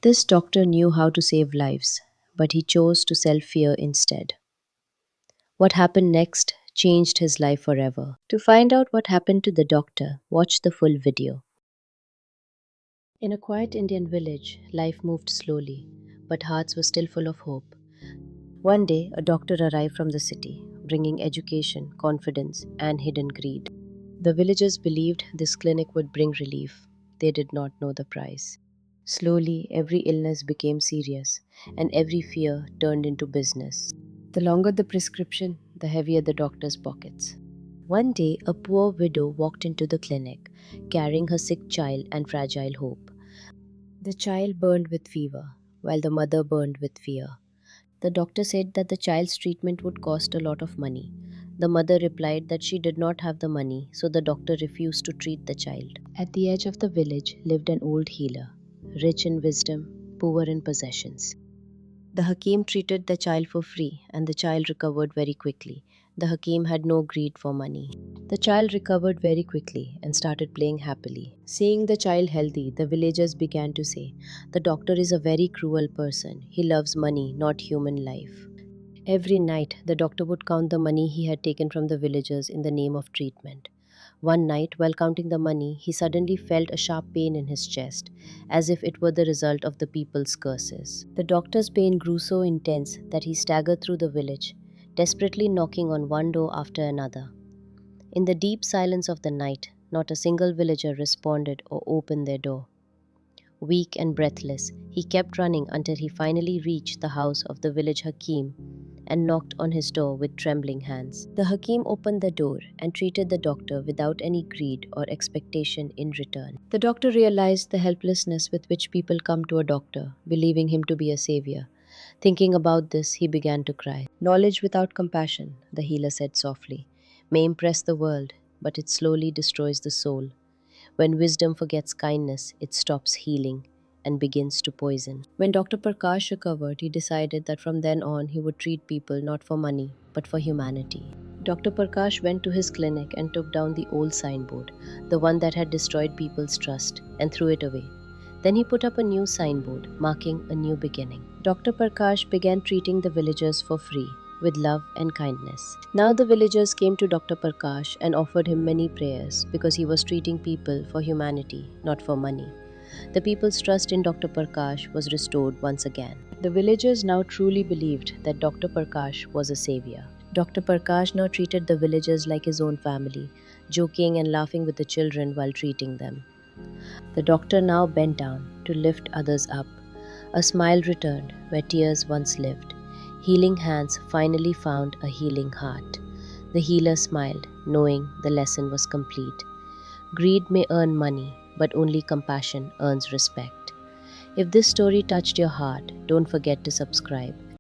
This doctor knew how to save lives, but he chose to sell fear instead. What happened next changed his life forever. To find out what happened to the doctor, watch the full video. In a quiet Indian village, life moved slowly, but hearts were still full of hope. One day, a doctor arrived from the city, bringing education, confidence, and hidden greed. The villagers believed this clinic would bring relief. They did not know the price. Slowly, every illness became serious, and every fear turned into business. The longer the prescription, the heavier the doctor's pockets. One day, a poor widow walked into the clinic, carrying her sick child and fragile hope. The child burned with fever, while the mother burned with fear. The doctor said that the child's treatment would cost a lot of money. The mother replied that she did not have the money, so the doctor refused to treat the child. At the edge of the village lived an old healer, rich in wisdom, poor in possessions. The Hakim treated the child for free, and the child recovered very quickly. The Hakim had no greed for money. The child recovered very quickly and started playing happily. Seeing the child healthy, the villagers began to say, "The doctor is a very cruel person. He loves money, not human life." Every night, the doctor would count the money he had taken from the villagers in the name of treatment. One night, while counting the money, he suddenly felt a sharp pain in his chest, as if it were the result of the people's curses. The doctor's pain grew so intense that he staggered through the village, desperately knocking on one door after another. In the deep silence of the night, not a single villager responded or opened their door. Weak and breathless, he kept running until he finally reached the house of the village Hakim and knocked on his door with trembling hands. The Hakim opened the door and treated the doctor without any greed or expectation in return. The doctor realized the helplessness with which people come to a doctor, believing him to be a savior. Thinking about this, he began to cry. "Knowledge without compassion," the healer said softly, "may impress the world, but it slowly destroys the soul. When wisdom forgets kindness, it stops healing and begins to poison." When Dr. Prakash recovered, he decided that from then on he would treat people not for money, but for humanity. Dr. Prakash went to his clinic and took down the old signboard, the one that had destroyed people's trust, and threw it away. Then he put up a new signboard, marking a new beginning. Dr. Prakash began treating the villagers for free, with love and kindness. Now the villagers came to Dr. Prakash and offered him many prayers because he was treating people for humanity, not for money. The people's trust in Dr. Prakash was restored once again. The villagers now truly believed that Dr. Prakash was a savior. Dr. Prakash now treated the villagers like his own family, joking and laughing with the children while treating them. The doctor now bent down to lift others up. A smile returned where tears once lived. Healing hands finally found a healing heart. The healer smiled, knowing the lesson was complete. Greed may earn money, but only compassion earns respect. If this story touched your heart, don't forget to subscribe.